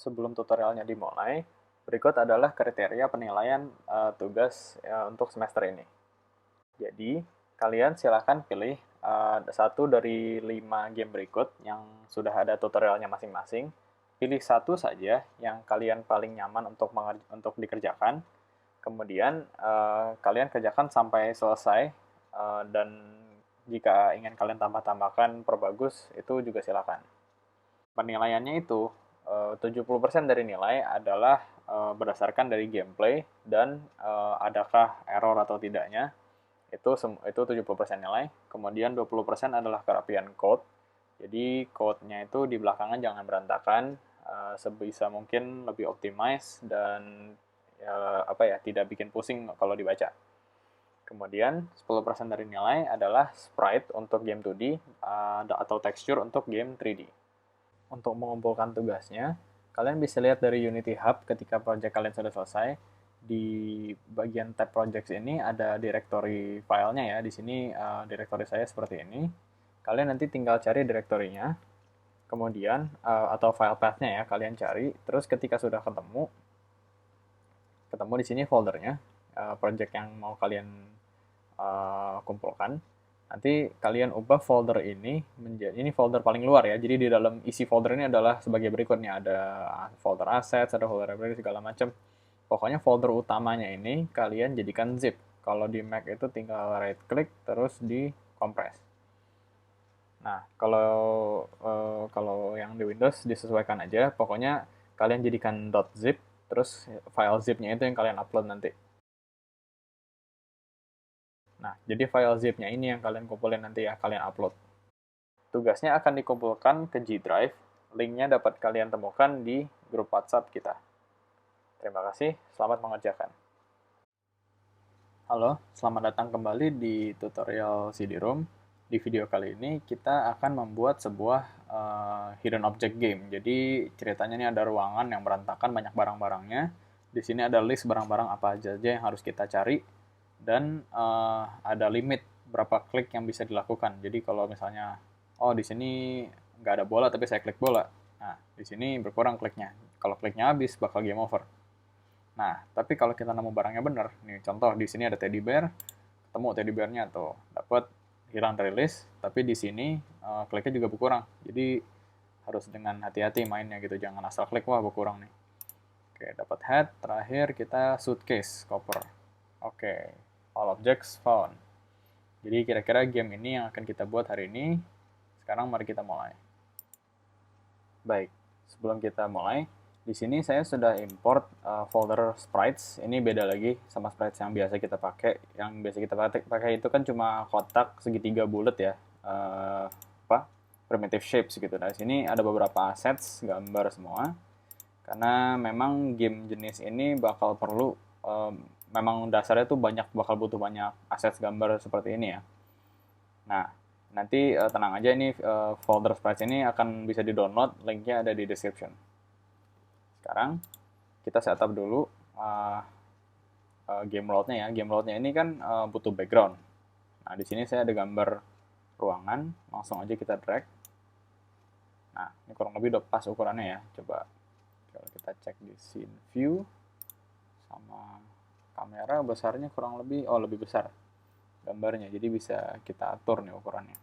Sebelum tutorialnya dimulai, berikut adalah kriteria penilaian tugas untuk semester ini. Jadi, kalian silakan pilih satu dari 5 game berikut yang sudah ada tutorialnya masing-masing. Pilih satu saja yang kalian paling nyaman untuk dikerjakan. Kemudian, kalian kerjakan sampai selesai, dan jika ingin kalian tambah-tambahkan, perbagus, itu juga silakan. Penilaiannya itu 70% dari nilai adalah berdasarkan dari gameplay dan adakah error atau tidaknya. Itu 70% nilai. Kemudian 20% adalah kerapian code. Jadi code-nya itu di belakangan jangan berantakan, sebisa mungkin lebih optimize dan tidak bikin pusing kalau dibaca. Kemudian 10% dari nilai adalah sprite untuk game 2D atau texture untuk game 3D. Untuk mengumpulkan tugasnya, kalian bisa lihat dari Unity Hub ketika project kalian sudah selesai. Di bagian tab projects ini ada directory filenya ya. Di sini directory saya seperti ini. Kalian nanti tinggal cari directory-nya, kemudian atau file path-nya ya, kalian cari. Terus ketika sudah ketemu di sini foldernya, project yang mau kalian kumpulkan. Nanti kalian ubah folder ini menjadi, ini folder paling luar ya. Jadi di dalam isi folder ini adalah sebagai berikutnya, ada folder assets, ada folder library segala macam. Pokoknya folder utamanya ini kalian jadikan zip. Kalau di Mac itu tinggal right click terus di compress. Nah, kalau yang di Windows disesuaikan aja. Pokoknya kalian jadikan .zip terus file zip-nya itu yang kalian upload nanti. Nah, jadi file zip-nya ini yang kalian kumpulin nanti ya, kalian upload. Tugasnya akan dikumpulkan ke G Drive, linknya dapat kalian temukan di grup WhatsApp kita. Terima kasih, selamat mengerjakan. Halo, selamat datang kembali di tutorial CD-ROM. Di video kali ini kita akan membuat sebuah hidden object game. Jadi ceritanya ini ada ruangan yang berantakan, banyak barang-barangnya. Di sini ada list barang-barang apa aja yang harus kita cari, dan ada limit berapa klik yang bisa dilakukan. Jadi kalau misalnya, oh di sini nggak ada bola tapi saya klik bola, nah di sini berkurang kliknya. Kalau kliknya habis bakal game over. Nah, tapi kalau kita nemu barangnya benar, nih contoh di sini ada teddy bear, ketemu teddy bearnya tuh, dapat hilang dari list, tapi di sini kliknya juga berkurang. Jadi harus dengan hati-hati mainnya gitu, jangan asal klik wah berkurang nih. Oke, dapat hat, terakhir kita suitcase, koper. Oke, all objects found. Jadi kira-kira game ini yang akan kita buat hari ini. Sekarang mari kita mulai. Baik, sebelum kita mulai, di sini saya sudah import folder sprites. Ini beda lagi sama sprites yang biasa kita pakai. Yang biasa kita pakai itu kan cuma kotak segitiga bulat ya, primitive shapes gitu. Nah, di sini ada beberapa assets, gambar semua. Karena memang game jenis ini bakal perlu, memang dasarnya tuh bakal butuh banyak assets gambar seperti ini ya. Nah, nanti tenang aja, ini folder sprites ini akan bisa di-download, linknya ada di description. Sekarang kita setup dulu game load-nya ya. Game load-nya ini kan butuh background. Nah, di sini saya ada gambar ruangan, langsung aja kita drag. Nah, ini kurang lebih udah pas ukurannya ya. Coba kalau kita cek di scene view sama kamera, besarnya kurang lebih, oh lebih besar gambarnya, jadi bisa kita atur nih ukurannya.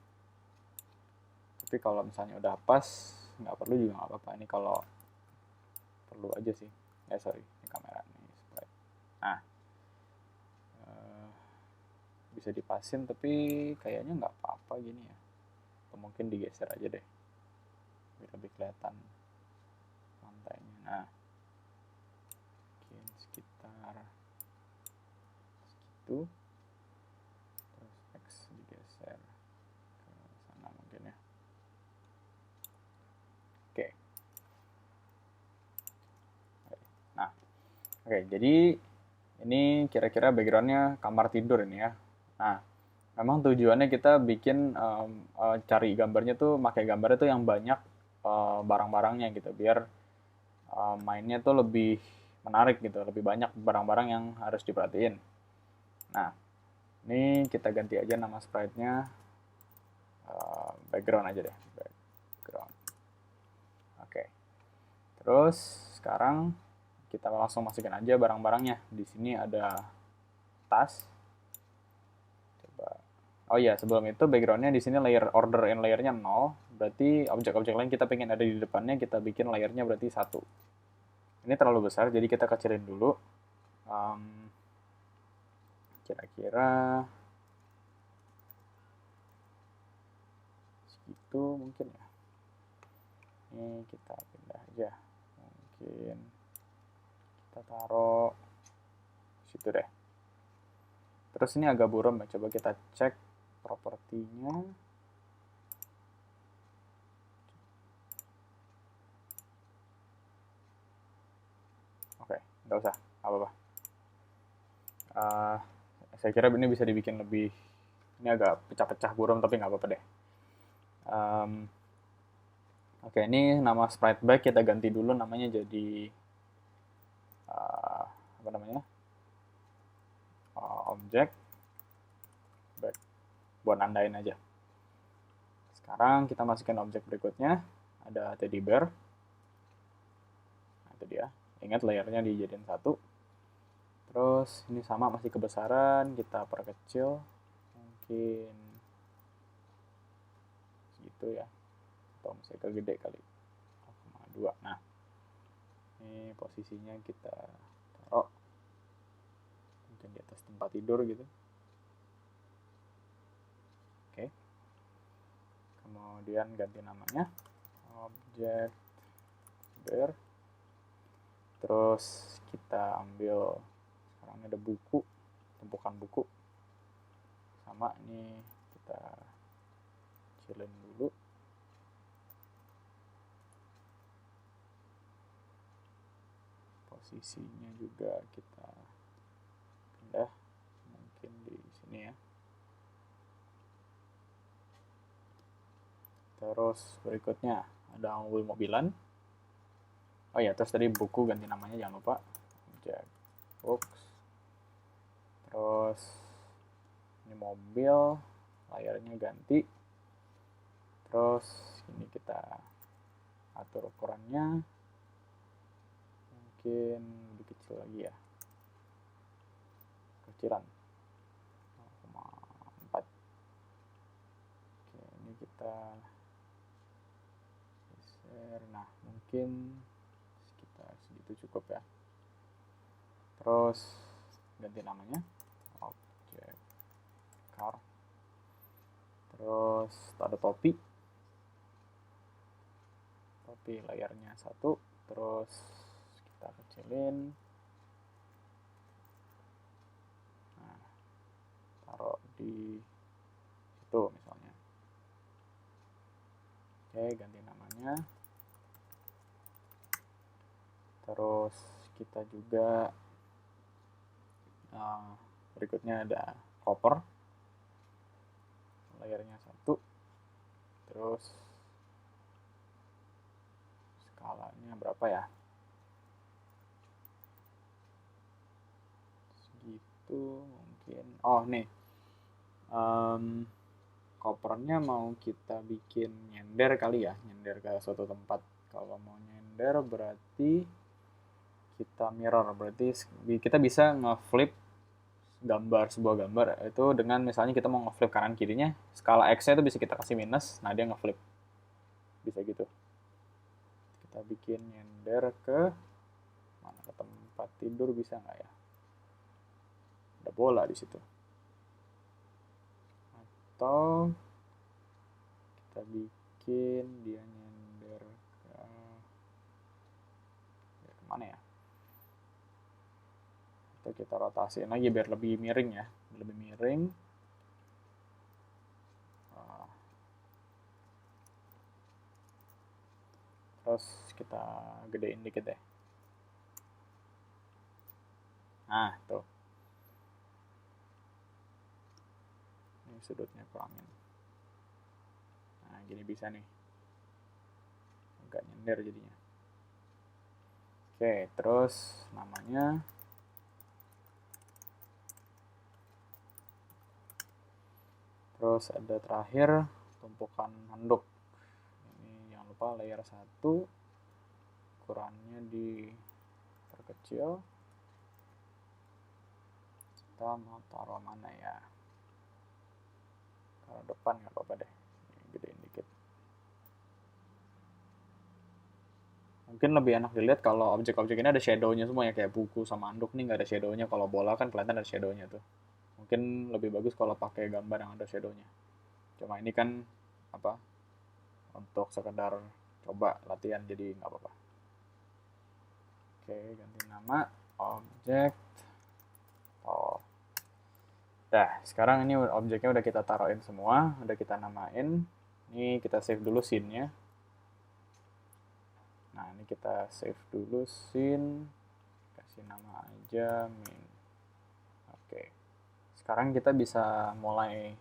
Tapi kalau misalnya udah pas, nggak perlu juga nggak apa-apa. Ini kalau perlu aja sih. Sorry, ini kamera nih. Nah, bisa dipasin, tapi kayaknya nggak apa-apa gini ya. Atau mungkin digeser aja deh, biar lebih kelihatan lantainya. Nah, mungkin sekitar segitu. Terus X digeser ke sana mungkin ya. Oke. Nah, oke, jadi ini kira-kira backgroundnya kamar tidur ini ya. Nah, memang tujuannya kita bikin cari gambarnya tuh, pakai gambarnya tuh yang banyak barang-barangnya gitu, biar mainnya tuh lebih menarik gitu, lebih banyak barang-barang yang harus diperhatiin. Nah, ini kita ganti aja nama sprite-nya background aja deh, background. Oke. Terus sekarang kita langsung masukin aja barang-barangnya. Di sini ada tas. Coba. Oh iya, sebelum itu backgroundnya di sini layer order and layernya 0. Berarti objek-objek lain kita pengen ada di depannya, kita bikin layernya berarti 1. Ini terlalu besar, jadi kita kecilin dulu. Kira-kira segitu mungkin ya. Ini kita pindah aja. Mungkin kita taruh situ deh. Terus ini agak buram ya, coba kita cek propertinya. Oke, nggak usah, apa-apa. Saya kira ini bisa dibikin lebih, ini agak pecah-pecah buram tapi nggak apa-apa deh. Oke, ini nama sprite bag kita ganti dulu namanya jadi apa namanya? Objek bag, buat nandain aja. Sekarang kita masukin objek berikutnya, ada teddy bear. Nah, itu dia. Ingat layernya dijadiin 1. Terus ini sama masih kebesaran, kita perkecil mungkin segitu ya, atau masih kegede kali 0,2. Nah, ini posisinya kita taruh mungkin di atas tempat tidur gitu. Oke, kemudian ganti namanya objek bear. Terus kita ambil, sekarang ada buku, tumpukan buku. Sama ini kita kecilin dulu. Posisinya juga kita pindah mungkin di sini ya. Terus berikutnya ada mobil-mobilan. Oh ya, terus tadi buku ganti namanya jangan lupa, objek books. Terus ini mobil, layarnya ganti. Terus ini kita atur ukurannya, mungkin lebih kecil lagi ya, kecilan 0,4. Oke, ini kita geser, nah mungkin sekitar segitu cukup ya. Terus ganti namanya objek car. Terus ada topi layarnya 1. Terus kita kecilin, nah taruh di situ misalnya. Oke, ganti namanya. Terus kita juga berikutnya ada koper, layarnya 1. Terus skalanya berapa ya, segitu mungkin. Oh nih, kopernya mau kita bikin nyender kali ya, nyender ke suatu tempat. Kalau mau nyender berarti kita mirror, berarti kita bisa nge-flip sebuah gambar itu dengan misalnya kita mau nge-flip kanan kirinya, skala X-nya itu bisa kita kasih minus, nah dia nge-flip, bisa gitu. Kita bikin nyender ke mana, ke tempat tidur bisa nggak ya, ada bola di situ. Atau kita bikin dia nyender ke mana ya, atau kita rotasiin lagi biar lebih miring ya, lebih miring. Terus kita gedein dikit deh. Nah, tuh. Ini sudutnya kurangin. Nah, gini bisa nih. Agak nyender jadinya. Oke, terus namanya terus ada terakhir tumpukan handuk. Ini jangan lupa layer 1, ukurannya diperkecil. Kita mau taruh mana ya? Taruh depan nggak apa-apa deh. Ini gedein dikit. Mungkin lebih enak dilihat kalau objek-objek ini ada shadow-nya semua ya, kayak buku sama anduk nih nggak ada shadow-nya. Kalau bola kan kelihatan ada shadow-nya tuh. Mungkin lebih bagus kalau pakai gambar yang ada shadow-nya. Cuma ini kan apa? Untuk sekedar coba latihan jadi nggak apa-apa. Oke, ganti nama objek. Oh. Dah, sekarang ini objeknya udah kita taruhin semua, udah kita namain. Ini kita save dulu scene-nya. Nah, ini kita save dulu scene. Kasih nama aja min. Oke. Sekarang kita bisa mulai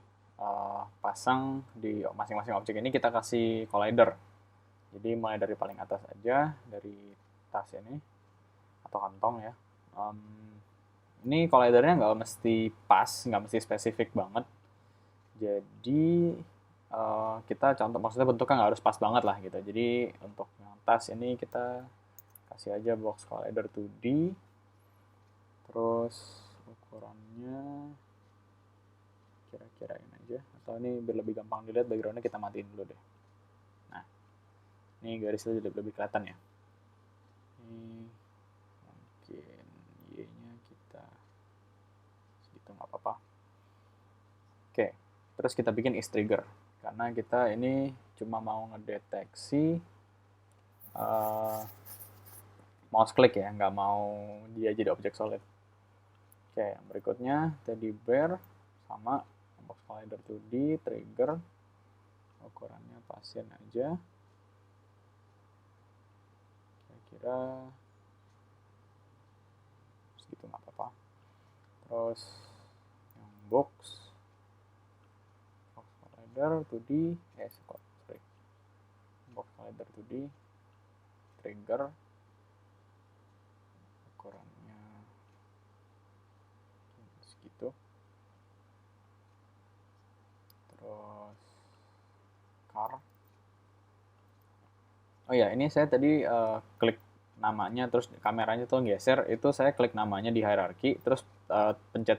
pasang di masing-masing objek ini, kita kasih collider. Jadi mulai dari paling atas aja, dari tas ini atau kantong ya. Ini collidernya nggak mesti pas, nggak mesti spesifik banget. Jadi kita contoh, maksudnya bentuknya nggak harus pas banget lah gitu. Jadi untuk yang tas ini kita kasih aja box collider 2D. Terus ukurannya kira-kira ini aja. Atau ini biar lebih gampang dilihat backgroundnya kita matiin dulu deh. Nah, ini garisnya jadi lebih kelihatan ya. Ini mungkin Y-nya kita segitu nggak apa-apa. Oke, terus kita bikin is trigger. Karena kita ini cuma mau ngedeteksi mouse click ya, nggak mau dia jadi objek solid. Oke, yang berikutnya teddy bear sama box collider 2D, trigger, ukurannya pasin aja. Kira-kira segitu nggak apa-apa. Terus yang box collider 2D, sorry, box collider 2D, trigger, ukurannya segitu. Terus car. Oh ya, ini saya tadi klik namanya, terus kameranya tuh geser, itu saya klik namanya di hierarchy, terus pencet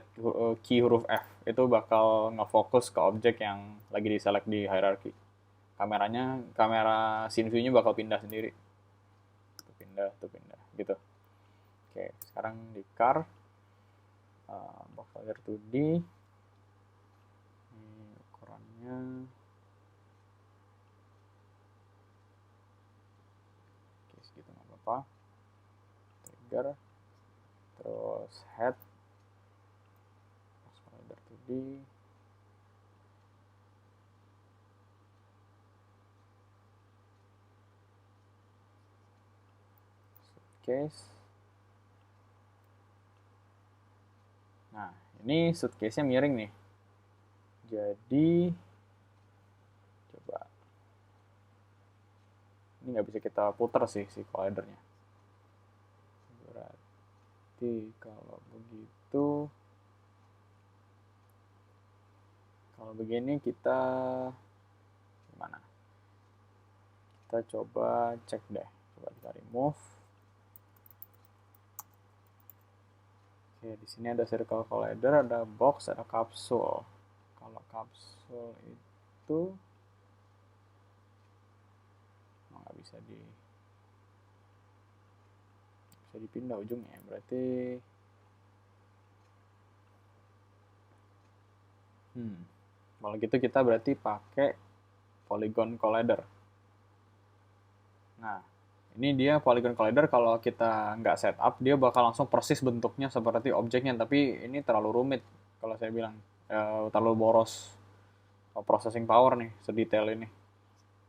key huruf F, itu bakal ngefokus ke objek yang lagi di select di hierarchy. Kamera scene view-nya bakal pindah sendiri. Tuh pindah, gitu. Oke, sekarang di car, box collider 2D, ini ukurannya segitu nggak apa-apa. Trigger, terus head, box collider 2D, suitcase. Nah, ini suitcase-nya miring nih. Jadi coba ini nggak bisa kita putar sih si collidernya. Berarti kalau begini kita gimana? Kita coba cek deh. Coba kita remove. Oke, di sini ada circle collider, ada box, ada kapsul. Kalau kapsul itu nggak bisa dipindah ujungnya, berarti kalau gitu kita berarti pakai polygon collider. Nah, ini dia polygon collider, kalau kita nggak setup, dia bakal langsung persis bentuknya seperti objeknya, tapi ini terlalu rumit kalau saya bilang, terlalu boros processing power nih, sedetail ini.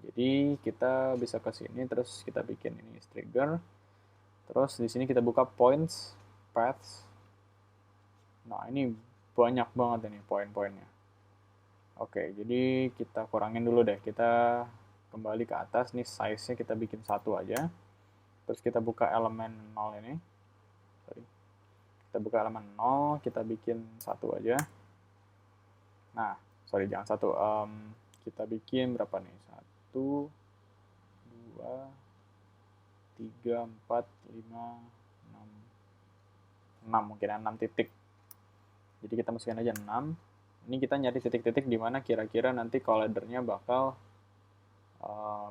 Jadi kita bisa ke sini, terus kita bikin ini trigger, terus di sini kita buka points, paths. Nah, ini banyak banget ini poin-poinnya. Oke, jadi kita kurangin dulu deh, kita kembali ke atas, nih size-nya kita bikin 1 aja. Terus kita buka elemen 0 ini. Sorry. Kita buka elemen 0, kita bikin 1 aja. Nah, sorry jangan 1. Kita bikin berapa nih? 1, 2, 3, 4, 5, 6 mungkin 6 titik. Jadi kita masukin aja 6. Ini kita nyari titik-titik di mana kira-kira nanti collidernya bakal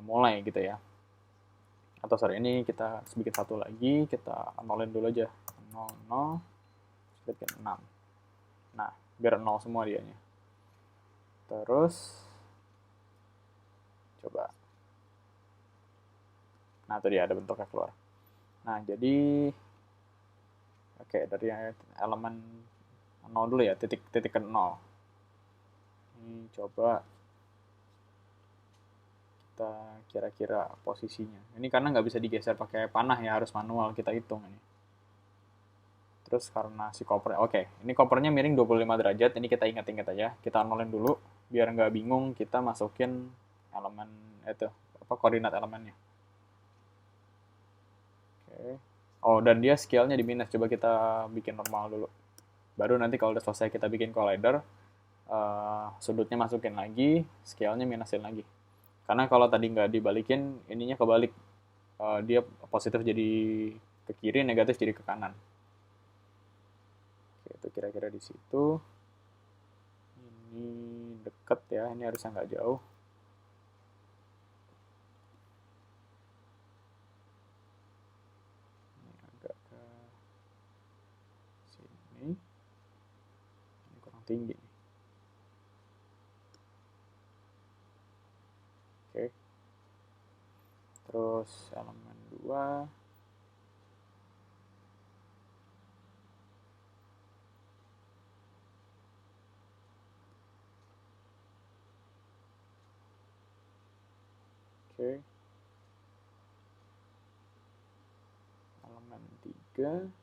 mulai gitu ya. Atau sorry, ini kita bikin satu lagi, kita nolin dulu aja. 0, 0, kita bikin 6. Nah, biar 0 semua dianya. Terus, coba. Nah, itu dia, ada bentuknya keluar. Nah, jadi, oke, dari elemen 0 dulu ya, titik ke 0. Ini coba kita kira-kira posisinya. Ini karena nggak bisa digeser pakai panah ya, harus manual kita hitung ini. Terus karena si koper, oke, ini kopernya miring 25 derajat, ini kita ingat-ingat aja. Kita nolin dulu, biar nggak bingung kita masukin elemen itu, koordinat elemennya. Oke. Oh, dan dia scale-nya di minus, coba kita bikin normal dulu. Baru nanti kalau udah selesai kita bikin collider, sudutnya masukin lagi, scale-nya minusin lagi. Karena kalau tadi nggak dibalikin, ininya kebalik. Dia positif jadi ke kiri, negatif jadi ke kanan. Oke, itu kira-kira di situ. Ini deket ya, ini harusnya nggak jauh. Ini agak ke sini. Ini kurang tinggi nih. Oke. Terus elemen 2. Oke. Elemen 3.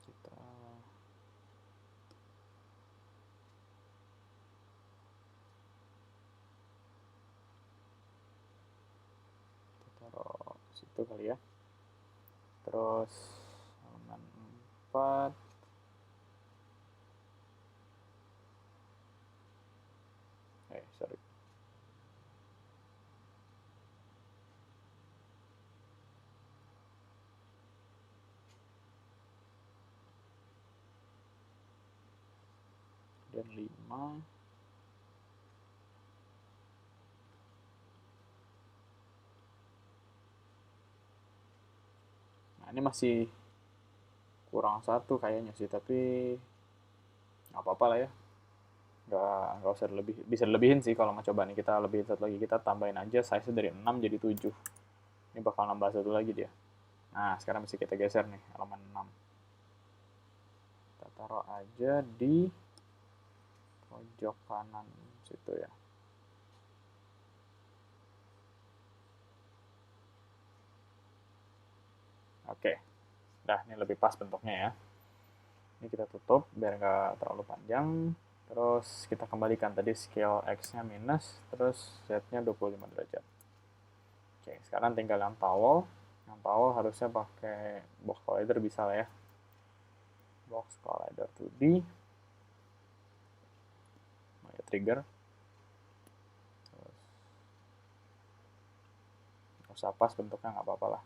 Kita taruh situ kali ya. Terus elemen 4. Sorry. Dan 5. Nah, ini masih kurang satu kayaknya sih, tapi nggak apa-apa lah ya. Nggak usah lebih, bisa lebihin sih kalau mau coba nih, kita lebihin satu lagi, kita tambahin aja size dari 6 jadi 7. Ini bakal nambah satu lagi dia. Nah, sekarang bisa kita geser nih elemen 6. Kita taruh aja di pojok kanan situ ya. Oke, nah ini lebih pas bentuknya ya. Ini kita tutup biar nggak terlalu panjang. Terus kita kembalikan tadi scale X-nya minus, terus Z-nya 25 derajat. Oke, sekarang tinggal yang towel. Yang towel harusnya pakai box collider bisa lah ya. Box collider 2D. Trigger. Terus, usah pas bentuknya nggak apa-apa lah.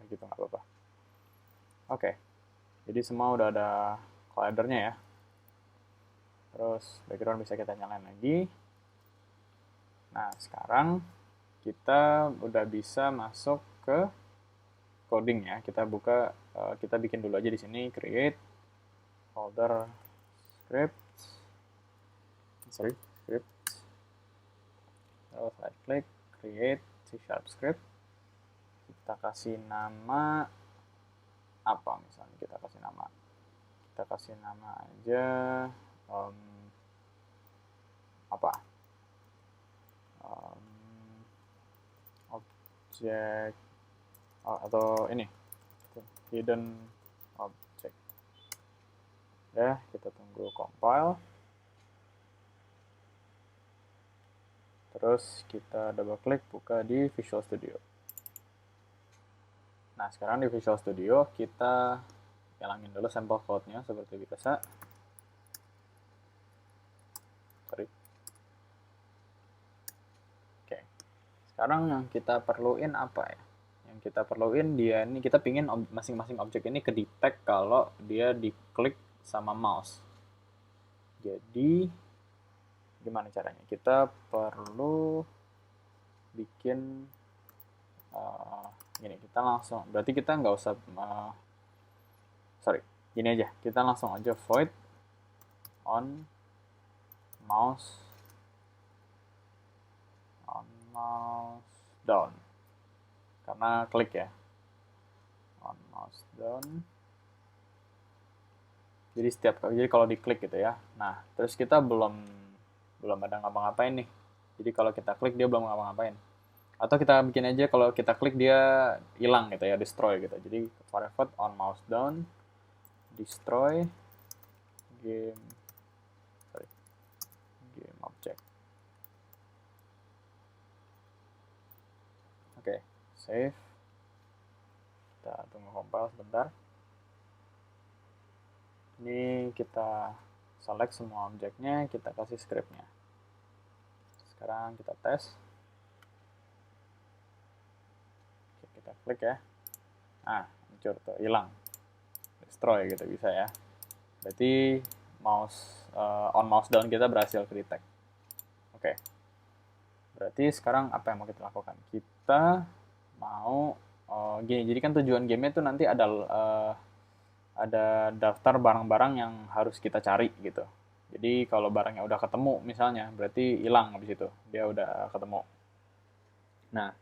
Gitu nggak apa-apa. Oke, jadi semua udah ada collidernya ya. Terus background bisa kita nyalain lagi. Nah, sekarang kita udah bisa masuk ke coding ya. Kita buka, kita bikin dulu aja di sini create folder scripts. Terus right click, create C# script. Kita kasih nama apa misalnya, kita kasih nama aja apa object atau ini hidden object ya. Kita tunggu compile, terus kita double klik buka di Visual Studio. Nah, sekarang di Visual Studio kita hilangin dulu sampel code-nya seperti biasa. Sekarang yang kita perluin apa ya? Yang kita perluin dia ini, kita pingin masing-masing objek ini ke detect kalau dia diklik sama mouse. Jadi gimana caranya? Kita perlu bikin gini, kita langsung, berarti kita nggak usah sorry, gini aja, kita langsung aja void on mouse down, karena klik ya, on mouse down. Jadi kalau diklik gitu ya. Nah, terus kita belum ada ngapa-ngapain nih. Jadi kalau kita klik dia belum ngapa-ngapain. Atau kita bikin aja kalau kita klik dia hilang gitu ya, destroy gitu. Jadi forever on mouse down, destroy game object. Oke, save. Kita tunggu compile sebentar. Ini kita select semua objeknya, kita kasih scriptnya. Sekarang kita tes. Oke, kita klik ya. Nah, hancur tuh, hilang. Destroy gitu bisa ya. Berarti on mouse down kita berhasil ke detect. Oke. Berarti sekarang apa yang mau kita lakukan? Kita mau gini. Jadi kan tujuan gamenya tuh nanti ada daftar barang-barang yang harus kita cari gitu. Jadi kalau barangnya udah ketemu misalnya, berarti hilang habis itu. Dia udah ketemu. Nah,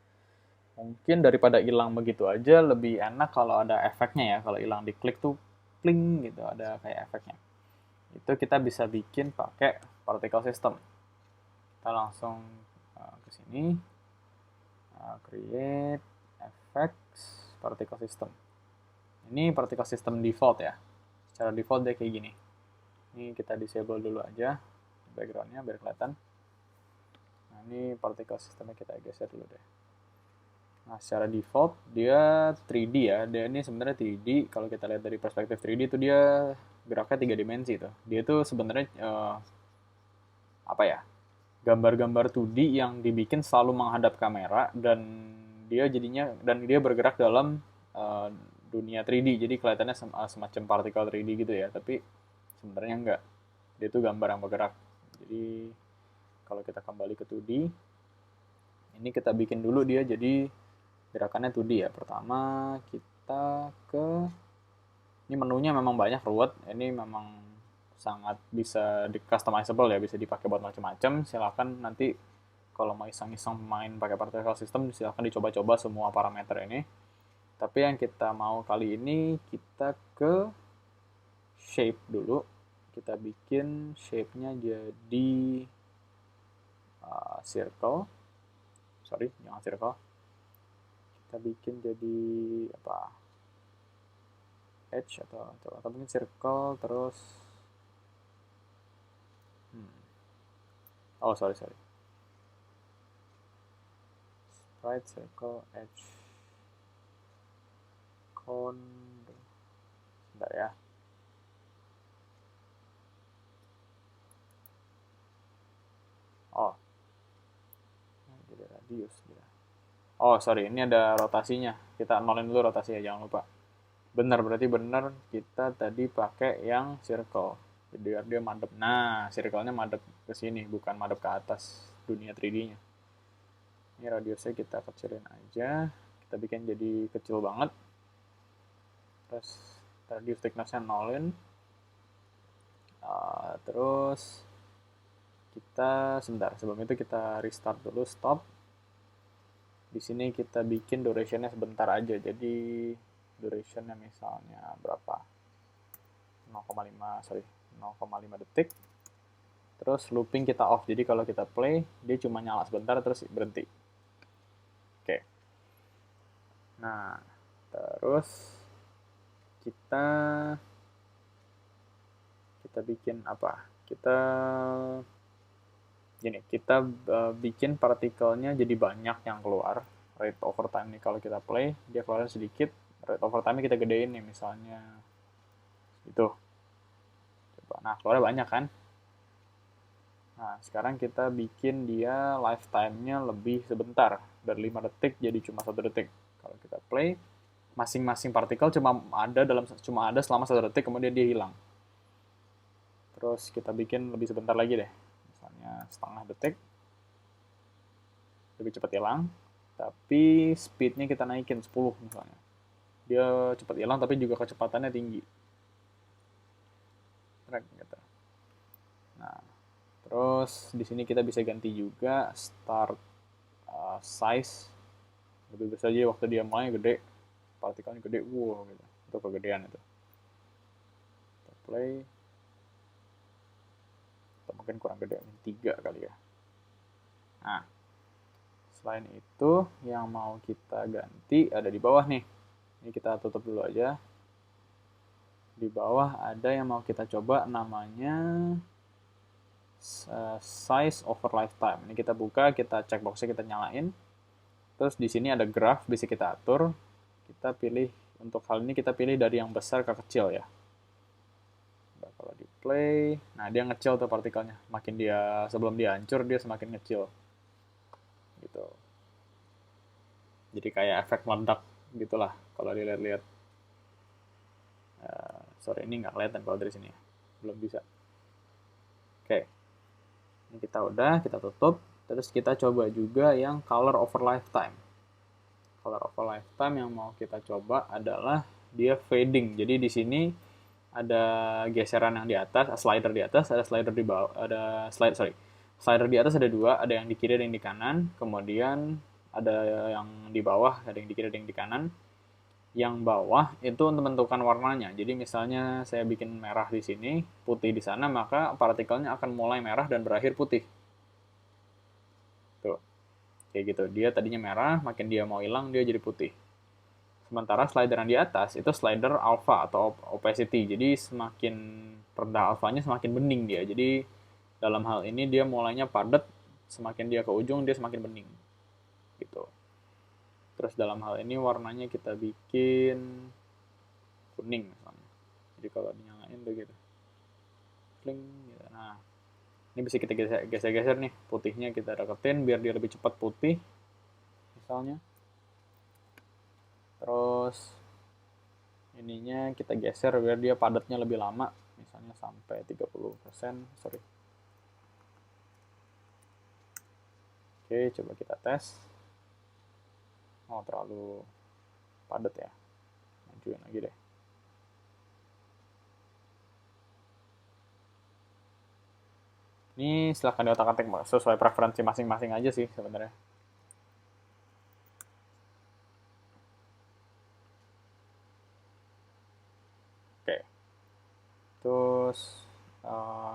mungkin daripada hilang begitu aja, lebih enak kalau ada efeknya ya. Kalau hilang diklik tuh pling gitu, ada kayak efeknya. Itu kita bisa bikin pakai particle system. Kita langsung ke sini, create effects particle system. Ini particle system default ya. Secara default dia kayak gini. Ini kita disable dulu aja backgroundnya biar kelihatan. Nah, ini particle systemnya kita geser dulu deh. Nah, secara default dia 3D ya. Dia ini sebenarnya 3D. Kalau kita lihat dari perspektif 3D itu dia geraknya 3 dimensi itu. Dia itu sebenarnya apa ya? Gambar-gambar 2D yang dibikin selalu menghadap kamera dan dia bergerak dalam dunia 3D. Jadi kelihatannya semacam partikel 3D gitu ya, tapi sebenarnya enggak. Dia itu gambar yang bergerak. Jadi kalau kita kembali ke 2D, ini kita bikin dulu dia jadi gerakannya 2D ya. Pertama kita ini menunya memang banyak ruwet. Ini memang sangat bisa di customizable ya, bisa dipakai buat macam-macam. Silakan nanti kalau mau iseng-iseng main pakai particle system, silakan dicoba-coba semua parameter ini. Tapi yang kita mau kali ini kita ke shape dulu. Kita bikin shape-nya jadi circle. Sorry, jangan circle. Kita bikin jadi apa? Edge atau mungkin circle terus. Oh, sorry. Right circle edge cone. Bentar ya. Oh, jadi radius dia. Oh, sorry, ini ada rotasinya. Kita nolin dulu rotasinya, jangan lupa. Benar, berarti benar kita tadi pakai yang circle. Jadi biar dia madep. Nah, circle-nya madep ke sini, bukan madep ke atas dunia 3D-nya. Ini radiusnya kita kecilin aja. Kita bikin jadi kecil banget. Terus radius thickness-nya nolin. Terus kita sebentar, sebelum itu kita restart dulu, stop. Di sini kita bikin duration-nya sebentar aja. Jadi duration-nya misalnya berapa? 0,5 detik. Terus looping kita off. Jadi kalau kita play, dia cuma nyala sebentar terus berhenti. Oke. Nah, terus kita bikin apa? Kita bikin partikelnya jadi banyak yang keluar. Rate over time nih kalau kita play, dia keluar sedikit. Rate over time kita gedein nih misalnya itu. Coba. Nah, keluarnya banyak kan? Nah, sekarang kita bikin dia lifetime-nya lebih sebentar. Dari 5 detik jadi cuma 1 detik. Kalau kita play, masing-masing partikel cuma ada selama 1 detik, kemudian dia hilang. Terus kita bikin lebih sebentar lagi deh. Misalnya setengah detik. Lebih cepat hilang. Tapi speed-nya kita naikin 10 misalnya. Dia cepat hilang tapi juga kecepatannya tinggi. Gitu. Nah, terus di sini kita bisa ganti juga start size. Lebih besar aja waktu dia mulai gede, partikelnya gede, wow gitu. Itu kegedean itu. Kita play. Atau mungkin kurang gede, 3 kali ya. Nah, selain itu yang mau kita ganti ada di bawah nih. Ini kita tutup dulu aja. Di bawah ada yang mau kita coba namanya size over lifetime. Ini kita buka, kita cek boxnya, kita nyalain. Terus di sini ada graph, bisa kita atur. Kita pilih, untuk hal ini kita pilih dari yang besar ke kecil ya. Nah, kalau di play, nah dia ngecil tuh partikelnya. Makin dia, sebelum dia hancur, dia semakin ngecil. Gitu. Jadi kayak efek meledak gitulah, kalau dilihat-lihat. Sorry, ini nggak kelihatan kalau dari sini ya. Belum bisa. Oke. Ini kita udah, kita tutup. Terus kita coba juga yang color over lifetime. Color over lifetime yang mau kita coba adalah dia fading. Jadi di sini ada geseran yang di atas, slider di atas, ada slider di bawah, slider di atas ada 2, ada yang di kiri, ada yang di kanan. Kemudian ada yang di bawah, ada yang di kiri, ada yang di kanan. Yang bawah itu untuk menentukan warnanya. Jadi misalnya saya bikin merah di sini, putih di sana, maka partikelnya akan mulai merah dan berakhir putih. Tuh, kayak gitu. Dia tadinya merah, makin dia mau hilang, dia jadi putih. Sementara slider yang di atas itu slider alpha atau opacity. Jadi semakin rendah alfanya semakin bening dia. Jadi dalam hal ini dia mulainya padat, semakin dia ke ujung dia semakin bening. Gitu. Terus dalam hal ini warnanya kita bikin kuning misalnya. Jadi kalau dinyalain tuh gitu. Kling gitu. Nah, ini bisa kita geser-geser nih. Putihnya kita deketin biar dia lebih cepat putih. Misalnya. Terus ininya kita geser biar dia padatnya lebih lama, misalnya sampai 30%, sorry. Oke, coba kita tes. Oh, terlalu padat ya. Majuin lagi deh. Ini silahkan diotak-atik sesuai preferensi masing-masing aja sih sebenarnya. Oke. Terus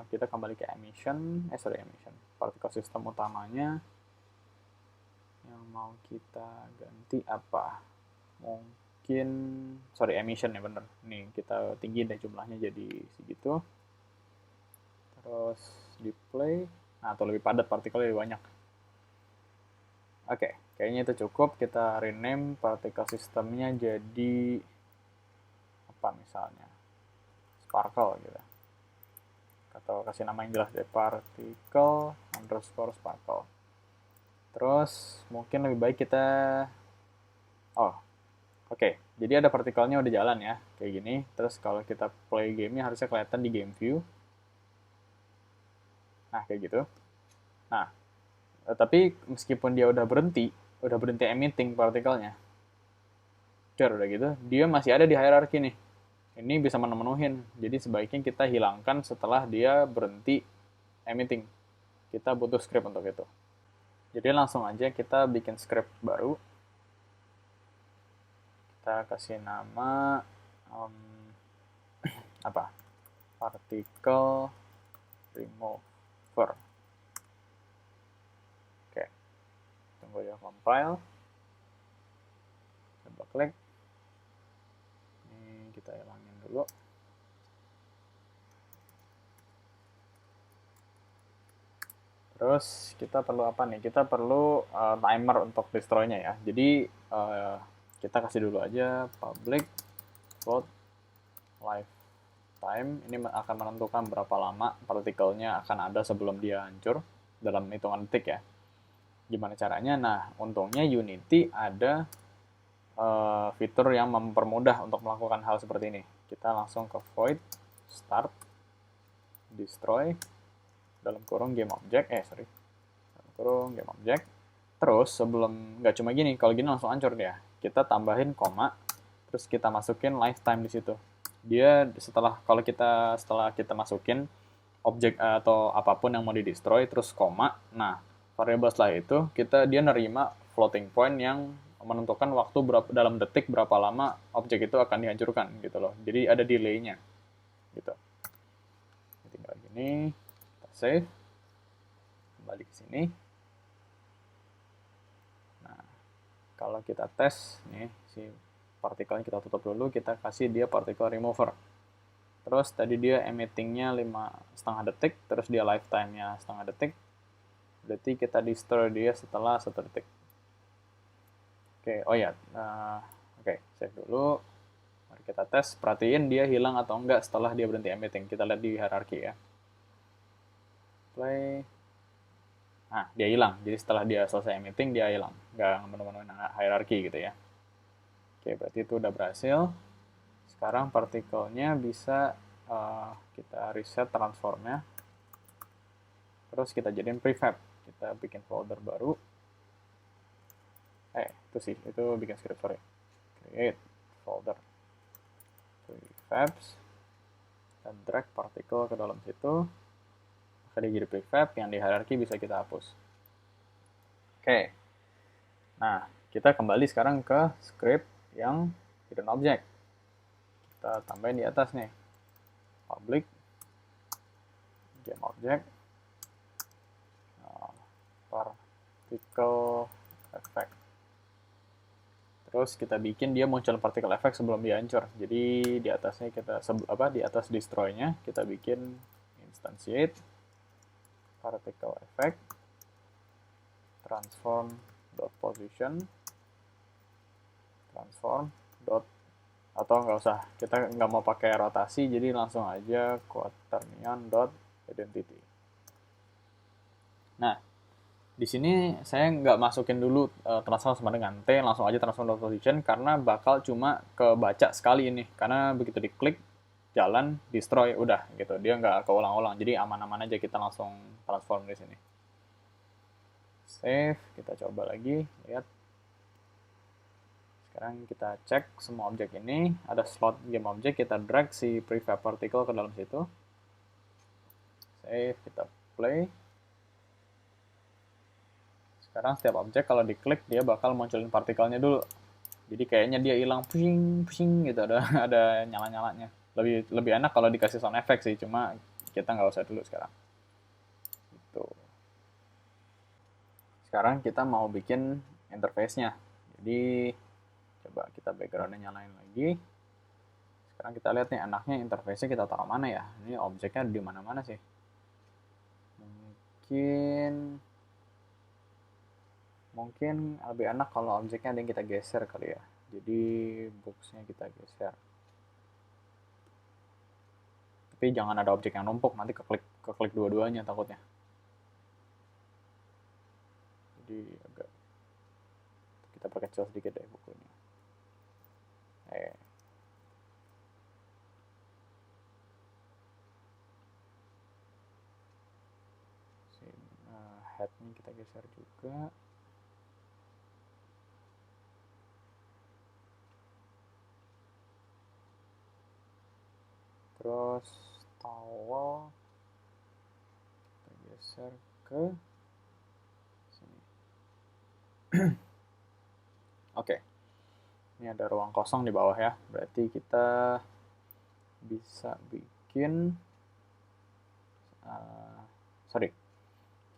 kita kembali ke emission, particle system utamanya. Yang mau kita ganti apa? Mungkin, emission ya bener. Nih kita tinggi deh jumlahnya jadi segitu. Terus display, nah atau lebih padat, partikelnya lebih banyak. Oke, kayaknya itu cukup. Kita rename particle systemnya jadi apa misalnya? Sparkle gitu. Atau kasih nama yang jelas deh, particle underscore sparkle. Terus mungkin lebih baik kita, oke. Jadi ada partikelnya udah jalan ya, kayak gini. Terus kalau kita play gamenya harusnya kelihatan di game view. Nah, kayak gitu. Nah, tapi meskipun dia udah berhenti emitting partikelnya, udah gitu, dia masih ada di hierarki nih. Ini bisa memenuhin. Jadi sebaiknya kita hilangkan setelah dia berhenti emitting. Kita butuh script untuk itu. Jadi langsung aja kita bikin script baru. Kita kasih nama apa? Particle remover. Oke. Tunggu dia compile. Coba klik. Ini kita hilangin dulu. Terus kita perlu apa nih? Kita perlu timer untuk destroy-nya ya. Jadi kita kasih dulu aja public float lifetime time ini akan menentukan berapa lama partikelnya akan ada sebelum dia hancur dalam hitungan detik ya. Gimana caranya? Nah, untungnya Unity ada fitur yang mempermudah untuk melakukan hal seperti ini. Kita langsung ke void start destroy dalam kurung game object dalam kurung game object. Terus sebelum, nggak cuma gini, kalau gini langsung hancur dia. Kita tambahin koma, terus kita masukin lifetime di situ. Dia setelah kita masukin objek atau apapun yang mau di destroy terus koma, nah variabel setelah itu dia nerima floating point yang menentukan waktu dalam detik berapa lama objek itu akan dihancurkan gitu loh. Jadi ada delay-nya gitu. Tinggal gini, kita save, kembali ke sini. Nah, kalau kita tes nih si partikelnya kita tutup dulu, kita kasih dia particle remover. Terus tadi dia emittingnya 5,5 detik, terus dia lifetime-nya setengah detik. Berarti kita destroy dia setelah 1 detik. Oke, oh ya, oke, save dulu. Mari kita tes, perhatiin dia hilang atau enggak setelah dia berhenti emitting. Kita lihat di hierarki ya. Play. Nah, dia hilang. Jadi setelah dia selesai emitting, dia hilang. Nggak menemukan hierarki gitu ya. Oke, berarti itu udah berhasil. Sekarang partikelnya bisa kita reset transformnya. Terus kita jadiin prefab. Kita bikin folder baru. Itu sih, itu bikin script, sorry. Create folder prefabs. Dan drag partikel ke dalam situ. Maka dia jadi prefab, yang di hierarki bisa kita hapus. Oke. Nah, kita kembali sekarang ke script yang hidden object. Kita tambahin di atas nih. Public game object particle effect. Terus kita bikin dia muncul particle effect sebelum dia hancur. Jadi di atasnya di atas destroy-nya kita bikin instantiate particle effect transform .position transform atau nggak usah, kita nggak mau pakai rotasi, jadi langsung aja quaternion .identity. Nah, di sini saya nggak masukin dulu transform sama dengan T, langsung aja transform .position karena bakal cuma kebaca sekali ini. Karena begitu diklik, jalan, destroy, udah gitu. Dia nggak keulang-ulang, jadi aman-aman aja kita langsung transform di sini. Save, kita coba lagi, lihat. Sekarang kita cek semua objek ini, ada slot game object, kita drag si prefab particle ke dalam situ. Save, kita play. Sekarang setiap objek kalau diklik dia bakal munculin partikelnya dulu. Jadi kayaknya dia hilang pusing gitu, ada nyala-nyalanya. Lebih enak kalau dikasih sound effect sih, cuma kita nggak usah dulu sekarang. Gitu. Sekarang kita mau bikin interface-nya. Jadi coba kita background-nya nyalain lagi. Sekarang kita lihat nih enaknya interface-nya kita taruh mana ya? Ini objeknya di mana-mana sih. Mungkin lebih enak kalau objeknya ada yang kita geser kali ya. Jadi box-nya kita geser. Tapi jangan ada objek yang numpuk, nanti keklik dua-duanya takutnya. Jadi agak kita perkecil sedikit deh bukunya. Head-nya kita geser juga. Terus towel kita geser ke sini. Oke. Ini ada ruang kosong di bawah ya. Berarti kita bisa bikin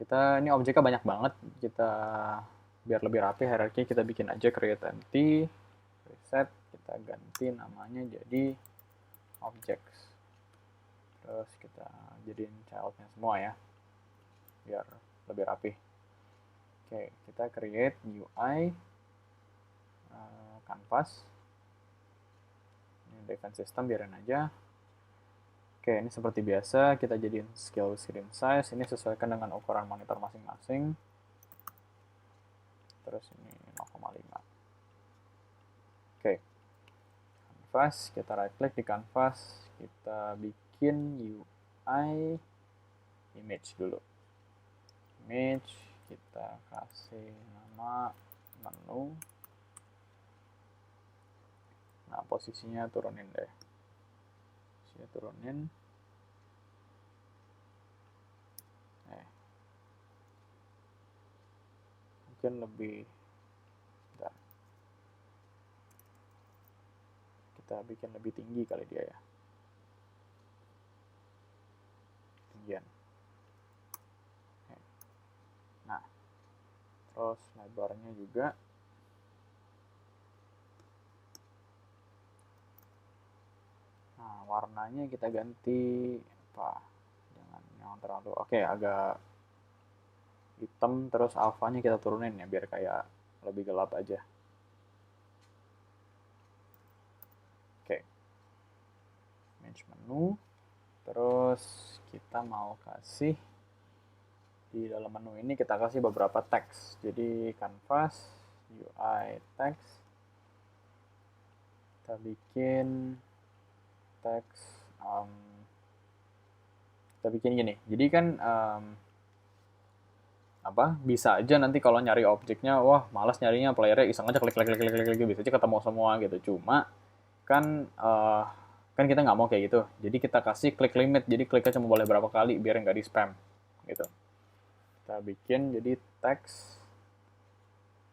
ini objeknya banyak banget. Kita biar lebih rapi hierarki, kita bikin aja create empty, reset, kita ganti namanya jadi objects. Terus kita jadiin childnya semua ya, biar lebih rapi. Oke, kita create UI canvas. Ini defense system biarin aja. Oke, ini seperti biasa, kita jadiin scale screen size, ini sesuaikan dengan ukuran monitor masing-masing. Terus ini 0,5. Oke, canvas, kita right click di canvas, kita bikin UI image dulu. Image, kita kasih nama menu. Nah, posisinya turunin deh. Posisinya turunin. Mungkin lebih, bentar. Kita bikin lebih tinggi kali dia ya. Tinggian. Nah, terus lebarnya juga. Nah, warnanya kita ganti apa? Jangan yang terlalu, oke, agak hitam, terus alfanya kita turunin ya biar kayak lebih gelap aja. Oke, image menu, terus kita mau kasih di dalam menu ini kita kasih beberapa teks. Jadi canvas UI text, kita bikin teks, kita bikin gini. Jadi kan apa, bisa aja nanti kalau nyari objeknya, wah malas nyarinya, playernya iseng aja klik klik klik klik klik, klik bisa aja ketemu semua gitu. Cuma kan kan kita nggak mau kayak gitu. Jadi kita kasih klik limit, jadi kliknya cuma boleh berapa kali biar nggak di spam gitu. Kita bikin jadi teks,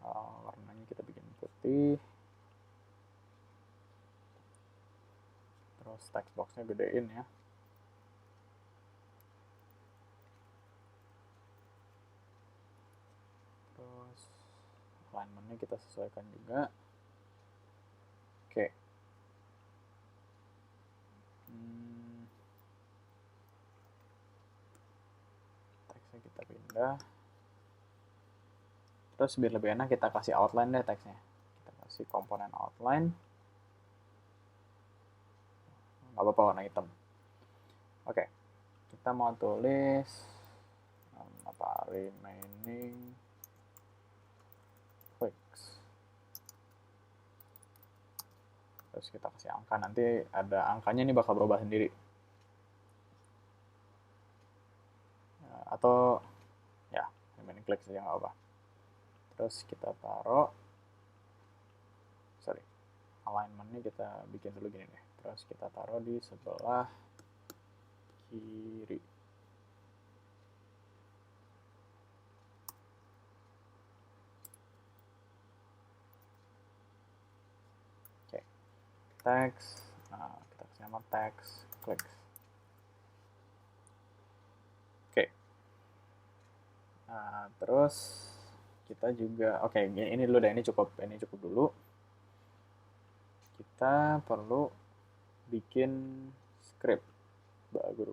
warnanya kita bikin putih, terus text boxnya gedein ya. Terus alignmentnya kita sesuaikan juga. Oke. Teksnya kita pindah. Terus biar lebih enak kita kasih outline deh teksnya. Kita kasih komponen outline. Nggak apa-apa warna hitam. Oke. Kita mau tulis apa, remaining clicks. Terus kita kasih angka, nanti ada angkanya ini bakal berubah sendiri. Atau ya remaining clicks saja nggak apa. Terus kita taruh, alignmentnya kita bikin dulu gini deh. Terus kita taruh di sebelah kiri. Oke, text. Nah, kita kasih nama text clicks. Oke. Nah, terus kita juga, oke, ini dulu deh, ini cukup dulu. Kita perlu bikin script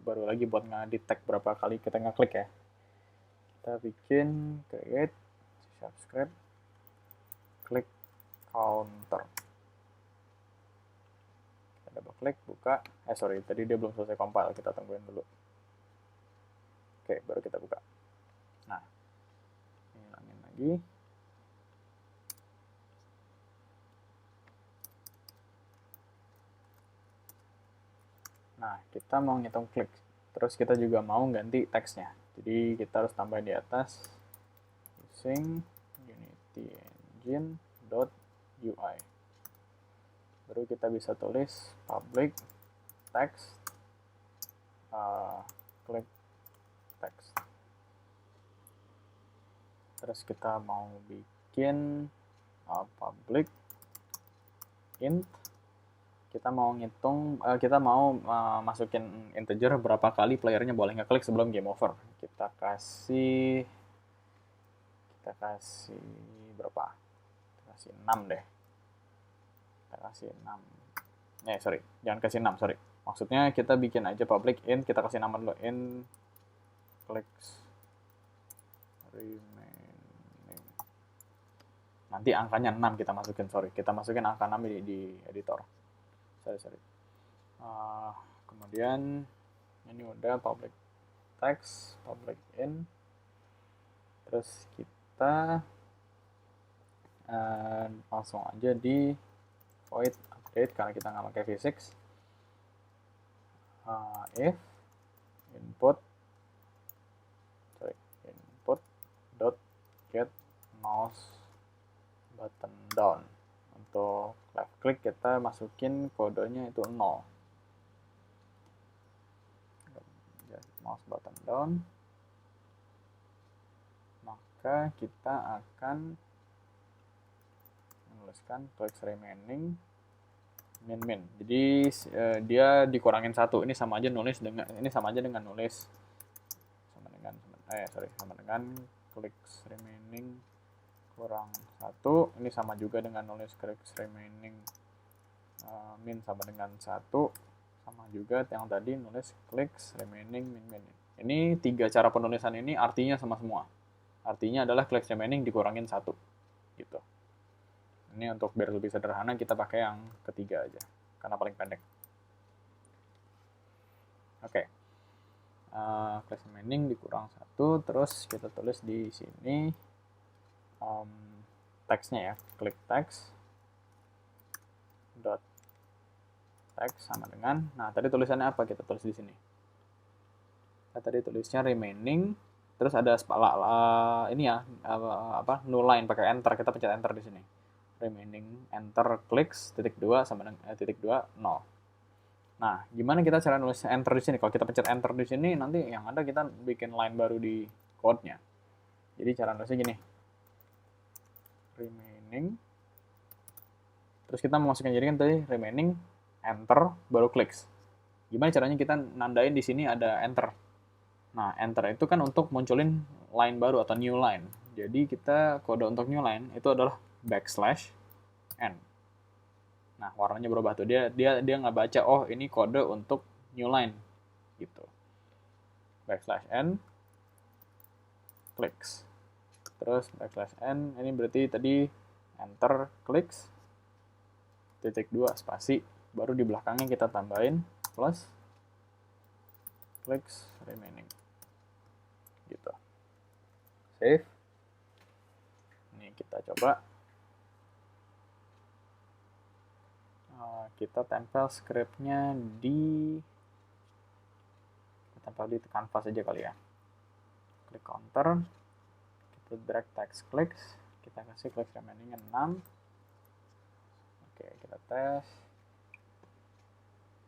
baru lagi buat ngedetect berapa kali kita ngeklik ya. Kita bikin create script click counter. Kita double klik, buka. Sorry, tadi dia belum selesai compile, kita tungguin dulu. Oke, baru kita buka. Nah, hilangin lagi. Nah, kita mau ngitung klik. Terus kita juga mau ganti teksnya. Jadi kita harus tambah di atas using Unity Engine.ui. Baru kita bisa tulis public text click text. Terus kita mau bikin public int. Kita mau ngitung, kita mau masukin integer berapa kali playernya boleh ngeklik sebelum game over. Kita kasih berapa? Kita kasih 6 deh. Kita kasih 6. Sorry, jangan kasih 6, sorry. Maksudnya kita bikin aja public int, kita kasih nama dulu, int clicks remaining. Nanti angkanya 6 kita masukin, sorry. Kita masukin angka 6 di editor. Sorry. Kemudian Ini udah public text, public in. Terus kita langsung aja di void update karena kita nggak pakai physics. If input dot get mouse button down. Untuk left click kita masukin kodenya itu 0. Mouse button down. Maka kita akan menuliskan clicks remaining min. Jadi dia dikurangin 1. Ini sama aja dengan nulis sama dengan clicks remaining kurang 1. Ini sama juga dengan nulis clicks remaining min sama dengan 1. Sama juga yang tadi nulis clicks remaining min. Ini 3 cara penulisan ini artinya sama semua. Artinya adalah clicks remaining dikurangin 1 gitu. Ini untuk biar lebih sederhana kita pakai yang ketiga aja karena paling pendek. Oke. Clicks remaining dikurang 1, terus kita tulis di sini teksnya ya, click text dot text sama dengan, nah tadi tulisannya apa, kita tulis di sini. Nah, tadi tulisnya remaining, terus ada ini ya null line pakai enter, kita pencet enter di sini. Remaining enter clicks titik 2 sama dengan titik 2 0. Nah, gimana kita cara nulis enter di sini? Kalau kita pencet enter di sini, nanti yang ada kita bikin line baru di code-nya. Jadi cara nulisnya gini. Remaining. Terus kita mau masukin, jadi kan tadi remaining enter baru clicks. Gimana caranya kita nandain di sini ada enter? Nah, enter itu kan untuk munculin line baru atau new line. Jadi kita kode untuk new line itu adalah \n. Nah, warnanya berubah tuh. Dia nggak baca, oh ini kode untuk new line gitu. \n clicks. Terus \n ini berarti tadi enter clicks titik 2 spasi, baru di belakangnya kita tambahin plus clicks remaining gitu. Save. Ini kita coba. Kita tempel scriptnya di canvas aja kali ya. Klik counter, kita drag text clicks, kita kasih clicks remaining 6. Oke, kita tes.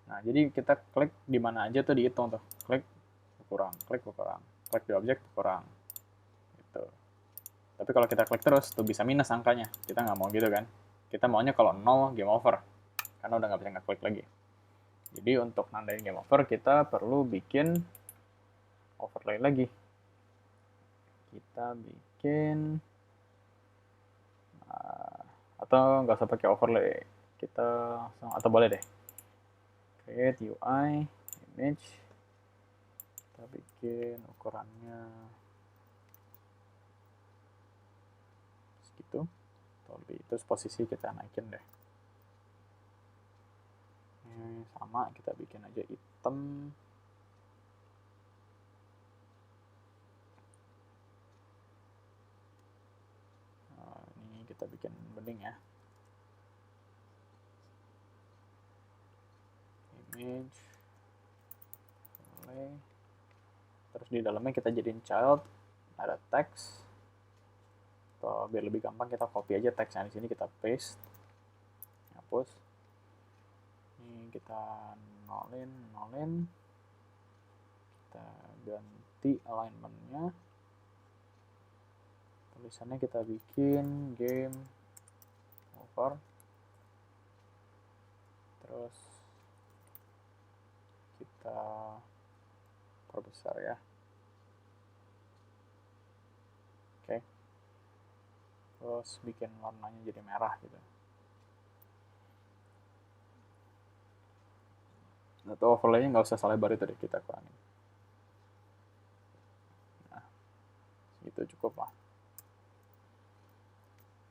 Nah, jadi kita klik di mana aja tuh dihitung tuh. Klik berkurang, klik di objek berkurang. Gitu. Tapi kalau kita klik terus tuh bisa minus angkanya. Kita nggak mau gitu kan. Kita maunya kalau 0 game over. Karena udah nggak bisa ngeklik lagi. Jadi untuk nandain game over kita perlu bikin overlay lagi. Kita bikin atau nggak usah pakai overlay, kita langsung, atau boleh deh create UI image, kita bikin ukurannya segitu atau lebih, terus posisi kita naikin deh. Ini sama, kita bikin aja hitam. Ini kita bikin bening ya. Image, boleh. Terus di dalamnya kita jadiin child, ada text. Atau biar lebih gampang kita copy aja teksnya di sini, kita paste, hapus. Ini kita nolin. Kita ganti alignmentnya. Tulisannya kita bikin game over. Terus kita perbesar ya. Oke. Terus bikin warnanya jadi merah gitu. Atau overlay-nya nggak usah selebar itu deh, kita kurangin. Nah, gitu cukup lah.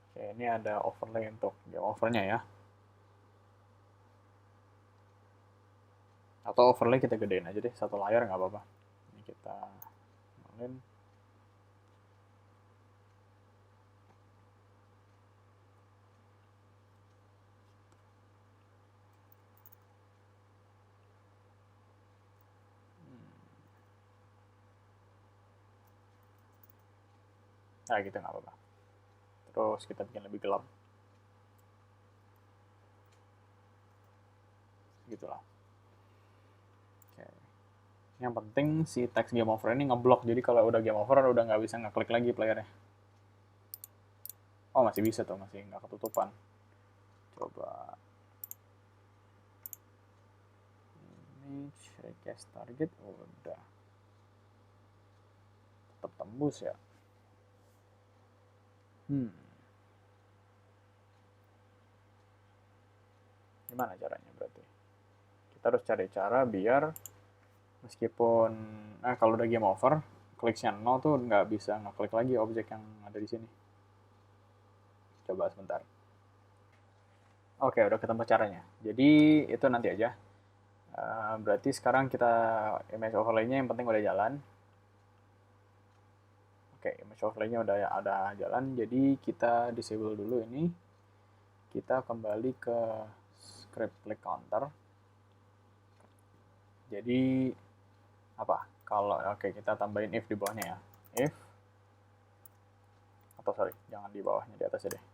Oke, ini ada overlay untuk game overnya ya. Atau overlay kita gedein aja deh, satu layar nggak apa-apa. Ini kita nolin. Nah gitu nggak apa-apa. Terus kita bikin lebih gelap. Gitulah. Oke. Yang penting si text game over ini ngeblok. Jadi kalau udah game over udah nggak bisa ngeklik lagi playernya. Oh masih bisa tuh, masih nggak ketutupan. Coba image request target udah tetap tembus ya. Gimana caranya berarti? Kita harus cari cara biar meskipun kalau udah game over, kliknya 0 tuh nggak bisa ngeklik lagi objek yang ada di sini. Coba sebentar. Oke, udah ketemu caranya. Jadi itu nanti aja. Berarti sekarang kita image overlay-nya yang penting udah jalan. Oke, image overlay-nya udah ada jalan. Jadi kita disable dulu ini. Kita kembali ke script click counter. Jadi apa? Kalau oke, kita tambahin if di bawahnya ya. If atau sorry, jangan di bawahnya, di atasnya deh.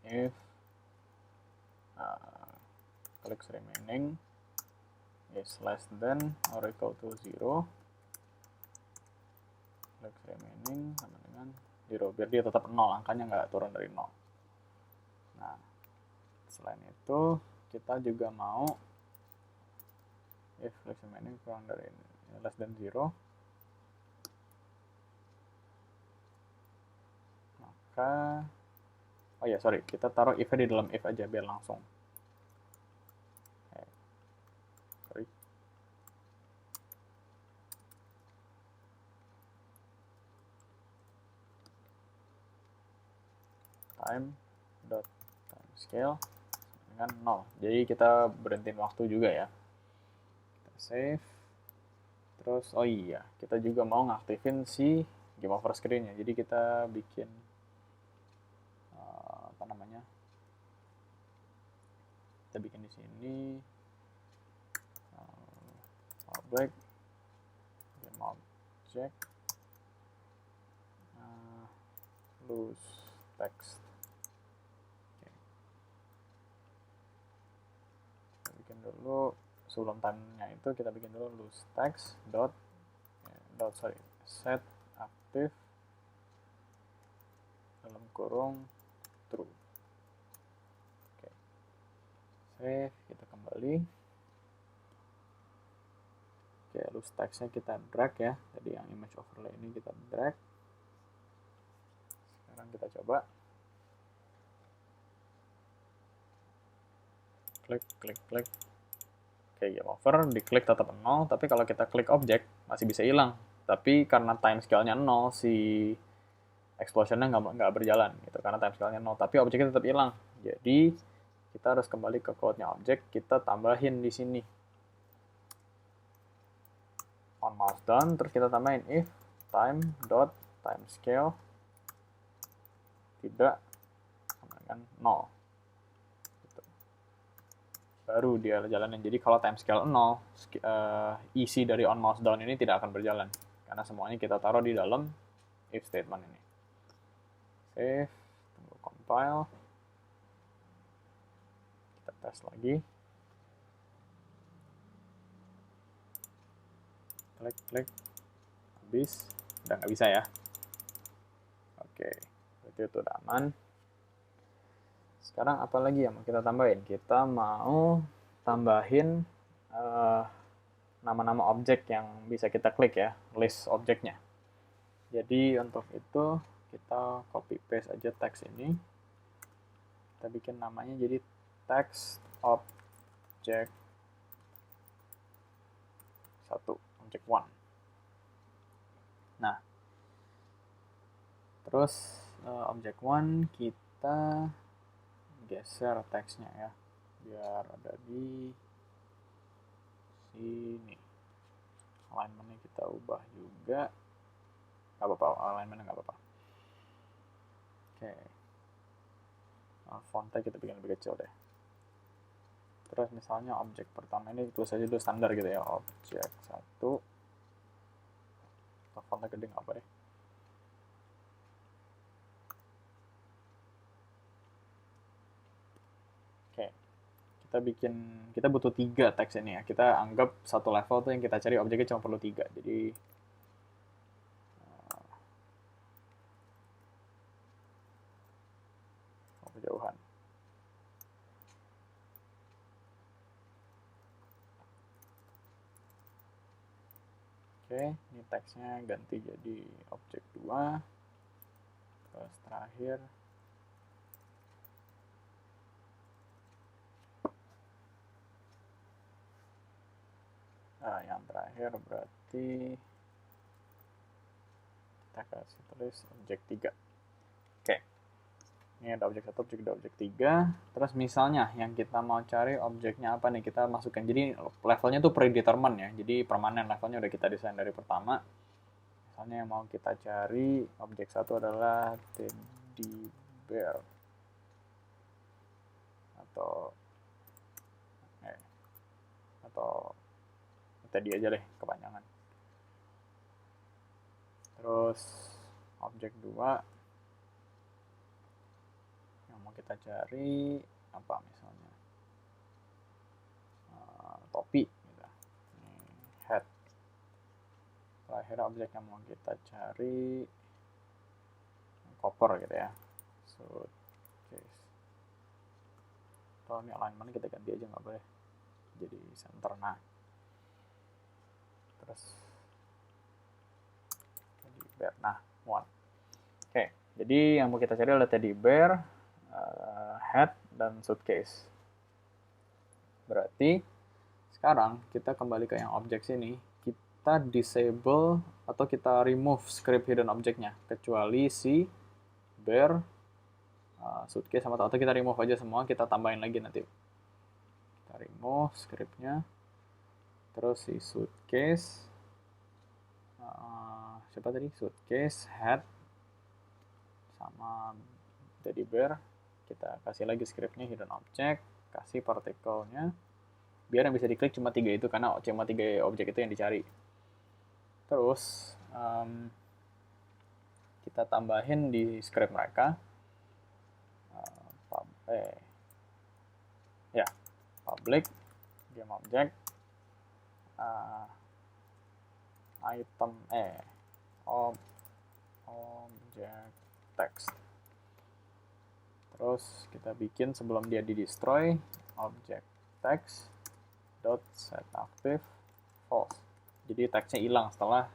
If clicks remaining is less than or equal to 0, clicks remaining sama dengan 0, biar dia tetap 0, angkanya nggak turun dari 0. Nah, selain itu kita juga mau if clicks remaining kurang dari less than 0, maka oh ya sorry, kita taruh if-nya di dalam if aja biar langsung. Sorry. Time.timescale dengan 0. Jadi kita berhentiin waktu juga ya. Kita save. Terus oh iya, kita juga mau ngaktifin si game over screen-nya. Jadi kita bikin apa namanya? Kita bikin di sini public game object loose text. Kita bikin dulu sebelum time-nya itu kita bikin dulu loose text set aktif dalam kurung true. Oke. Save, kita kembali. Oke, loose text-nya kita drag ya. Jadi yang image overlay ini kita drag. Sekarang kita coba. Klik, klik, klik. Oke, game over, diklik tetap 0, tapi kalau kita klik objek masih bisa hilang. Tapi karena time scale-nya 0, si explosion-nya nggak berjalan gitu karena time scale-nya 0, tapi objeknya tetap hilang. Jadi kita harus kembali ke code-nya objek, kita tambahin di sini on mouse down, terus kita tambahin if time.timescale tidak sama dengan 0. Gitu. Baru dia jalanin. Jadi kalau timescale 0, isi dari on mouse down ini tidak akan berjalan karena semuanya kita taruh di dalam if statement ini. Save, tunggu compile, kita tes lagi, klik klik, habis, udah nggak bisa ya. Oke, berarti itu udah aman. Sekarang apa lagi yang mau kita tambahin? Kita mau tambahin nama-nama objek yang bisa kita klik ya, list objeknya. Jadi untuk itu kita copy paste aja teks ini. Kita bikin namanya jadi text object 1, object 1. Nah, terus object 1 kita geser teksnya ya, biar ada di ini. Alignment-nya kita ubah juga. Nggak apa-apa, alignment-nya nggak apa-apa. Oke. Font-nya kita bikin lebih kecil deh. Terus misalnya objek pertama ini tulis aja dulu standar gitu ya, objek 1. Font-nya gede nggak apa deh. Oke. Kita butuh 3 teks ini ya. Kita anggap satu level tuh yang kita cari objeknya cuma perlu 3. Jadi kejauhan. Oke, ini teksnya ganti jadi objek 2. Terus terakhir yang terakhir berarti kita kasih tulis objek 3. Oke. Ini ada objek 1, objek 2, objek 3. Terus misalnya yang kita mau cari objeknya apa nih, kita masukkan. Jadi levelnya tuh predetermined ya. Jadi permanen, levelnya udah kita desain dari pertama. Misalnya yang mau kita cari objek 1 adalah teddy bear. Atau tadi aja deh, kepanjangan. Terus objek 2 yang mau kita cari apa misalnya, topi gitu. Ini head. Terakhir objek yang mau kita cari koper gitu ya, suitcase. Kalau ini alignment kita ganti aja, nggak boleh jadi center. Nah, terus teddy bear. Nah, one. Oke, jadi yang mau kita cari adalah teddy bear, head, dan suitcase. Berarti sekarang kita kembali ke yang objek sini, kita disable atau kita remove script hidden objeknya, kecuali si bear, suitcase sama atau kita remove aja semua, kita tambahin lagi nanti. Kita remove scriptnya, terus si suitcase, siapa tadi? Suitcase, head, sama teddy bear, kita kasih lagi scriptnya hidden object, kasih partikelnya, biar yang bisa diklik cuma 3 itu, karena cuma 3 objek itu yang dicari. Terus kita tambahin di script mereka public game object item object text. Terus kita bikin sebelum dia di destroy object text dot set active false. Jadi teksnya hilang setelah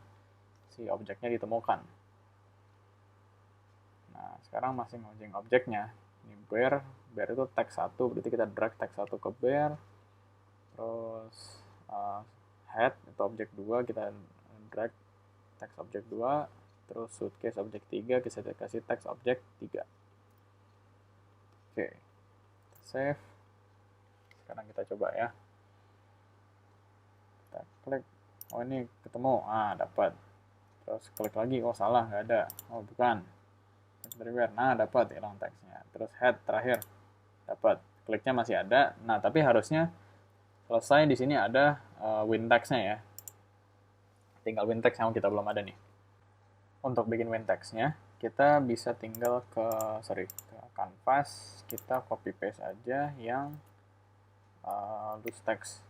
si objeknya ditemukan. Nah, sekarang masing-masing objeknya. Ini bear itu teks 1, berarti kita drag teks 1 ke bear. Terus head itu objek 2, kita drag teks objek 2. Terus suitcase objek 3, kita kasih teks objek 3. Oke, save. Sekarang kita coba ya. Kita klik, oh ini ketemu, dapat. Terus klik lagi, oh salah, nggak ada, oh bukan. Nah, dapat, hilang teksnya. Terus head terakhir, dapat. Kliknya masih ada. Nah, tapi harusnya selesai di sini ada win text-nya ya. Tinggal win text yang kita belum ada nih. Untuk bikin win text-nya, kita bisa tinggal ke canvas, kita copy paste aja yang loose text.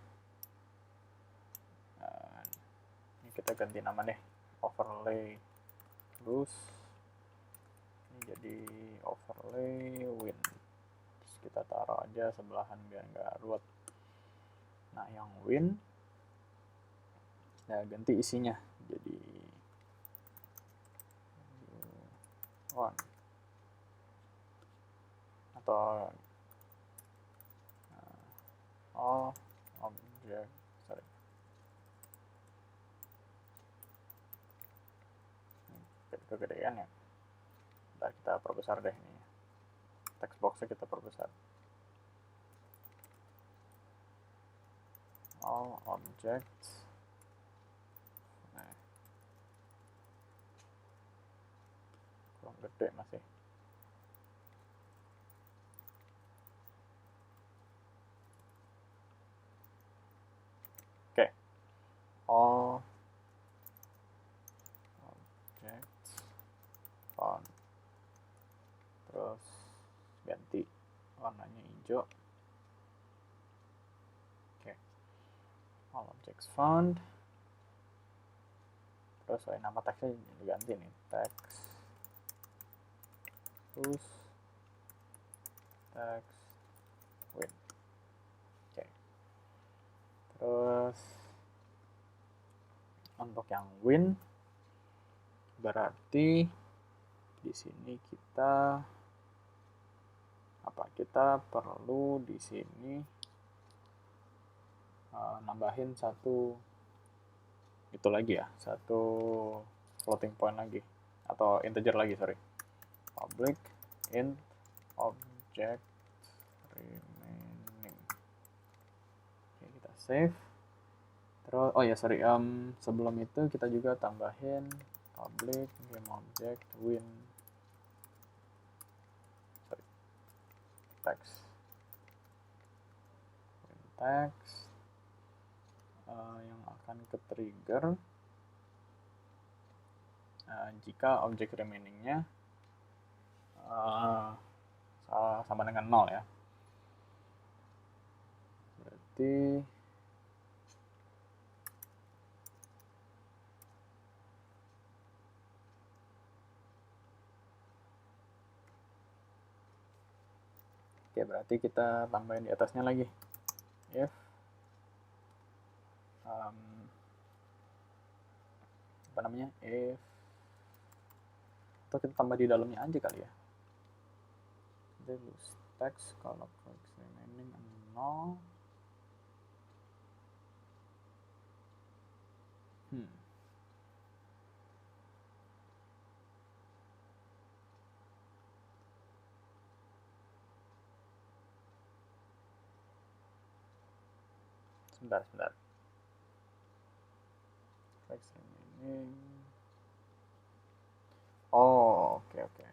Ini kita ganti nama deh, overlay loose. Ini jadi overlay win. Terus kita taruh aja sebelahan biar nggak ruwet. Nah, yang win, ya ganti isinya jadi one atau object, kegedean ya. Ntar kita perbesar deh ini, text boxnya kita perbesar. all objects. Nah, kurang gede masih. Oke, all objects found. Terus ganti warnanya hijau. Oke, all objects found. Terus nama teksnya diganti nih, text terus text win. Oke, terus untuk yang win berarti di sini kita perlu di sini nambahin satu itu lagi ya, satu floating point lagi atau integer lagi, sorry, public int object remaining. Oke, kita save. Terus sebelum itu kita juga tambahin public game object win text yang akan ke trigger jika objek remainingnya sama dengan 0 ya. Berarti berarti kita tambahin di atasnya lagi if if atau kita tambah di dalamnya aja kali ya. Lose text kalau remaining 0. Sebentar. Text remaining. Oh, oke.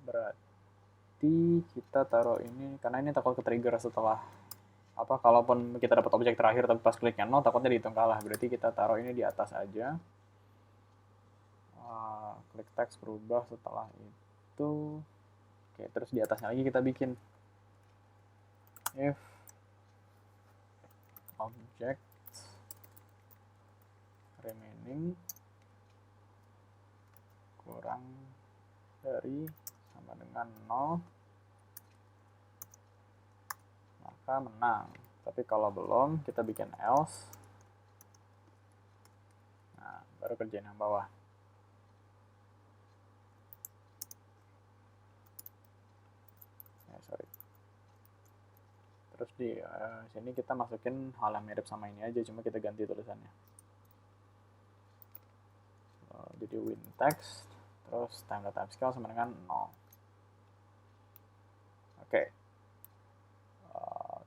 Berarti kita taruh ini karena ini takut ke trigger setelah kalaupun kita dapat objek terakhir tapi pas kliknya 0 takutnya dihitung kalah. Berarti kita taruh ini di atas aja. Klik text berubah setelah itu. Oke, terus di atasnya lagi kita bikin if object remaining kurang dari sama dengan 0 maka menang. Tapi kalau belum kita bikin else. Nah, baru kerjain yang bawah. Terus di sini kita masukin hal yang mirip sama ini aja, cuma kita ganti tulisannya. Jadi win text, terus time.timescale sama dengan 0. Oke.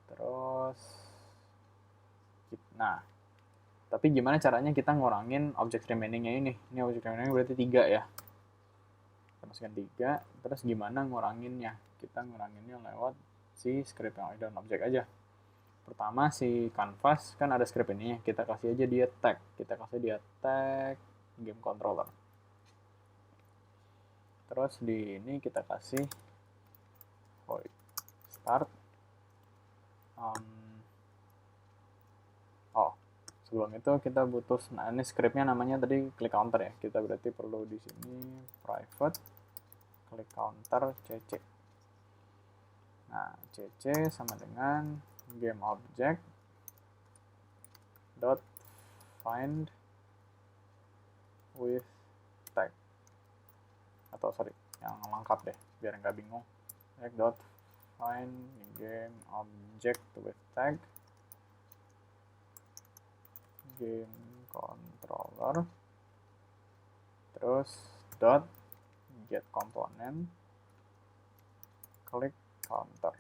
Terus, nah, tapi gimana caranya kita ngurangin object remaining-nya ini? Ini object remaining berarti 3 ya. Kita masukkan 3, terus gimana nguranginnya? Kita nguranginnya lewat si script yang ada dalam objek aja. Pertama si canvas kan ada script ini, kita kasih aja dia tag. Kita kasih dia tag game controller. Terus di ini kita kasih void start. Sebelum itu kita butuh, nah ini scriptnya namanya tadi click counter ya. Kita berarti perlu di sini private click counter cc. Nah, cc sama dengan game object dot find with tag, atau sorry yang lengkap deh biar nggak bingung, tag dot find game object with tag game controller, terus dot get component click counter.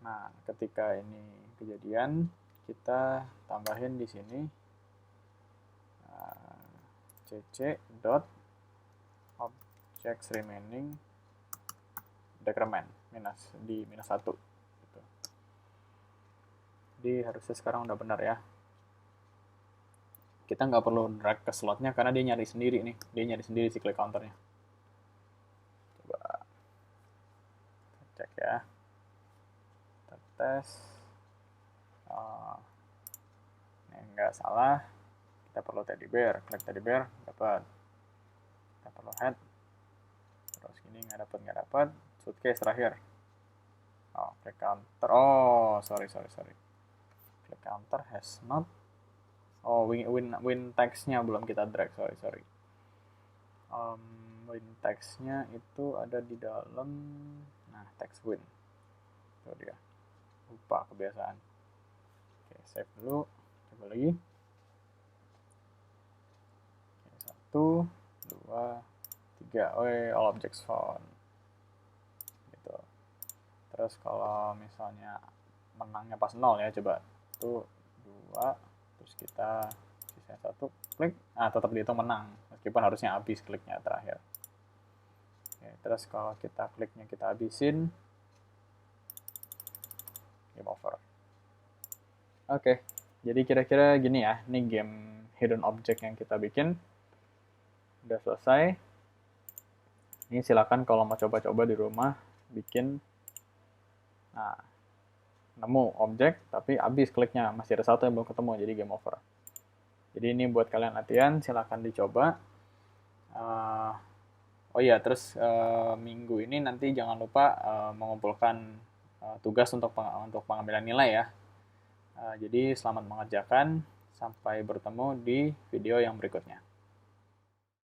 Nah, ketika ini kejadian, kita tambahin di sini cc dot objects remaining decrement di minus 1 gitu. Jadi harusnya sekarang udah benar ya. Kita nggak perlu drag ke slotnya karena dia nyari sendiri nih, dia nyari sendiri si click counternya. Coba cek ya, kita tes. Ini nggak salah, kita perlu teddy bear, klik teddy bear, dapat. Kita perlu head, terus gini nggak dapat, suitcase terakhir. Oh, click counter, oh sorry, click counter has not, oh win text-nya belum kita drag, sorry. Win text-nya itu ada di dalam, nah text win, itu dia, lupa kebiasaan. Oke, save dulu, coba lagi. Oke, 1, 2, 3, all objects found gitu. Terus kalau misalnya menangnya pas 0 ya, coba 1, 2, terus kita sisa 1, klik, tetap dihitung menang meskipun harusnya habis kliknya terakhir. Oke, terus kalau kita kliknya kita habisin, game over. Oke, jadi kira-kira gini ya, ini game hidden object yang kita bikin udah selesai. Ini silakan kalau mau coba-coba di rumah bikin. Nah, nemu objek tapi habis kliknya, masih ada satu yang belum ketemu, jadi game over. Jadi ini buat kalian latihan, silakan dicoba. Oh iya, terus minggu ini nanti jangan lupa mengumpulkan tugas untuk pengambilan nilai ya. Jadi selamat mengerjakan, sampai bertemu di video yang berikutnya.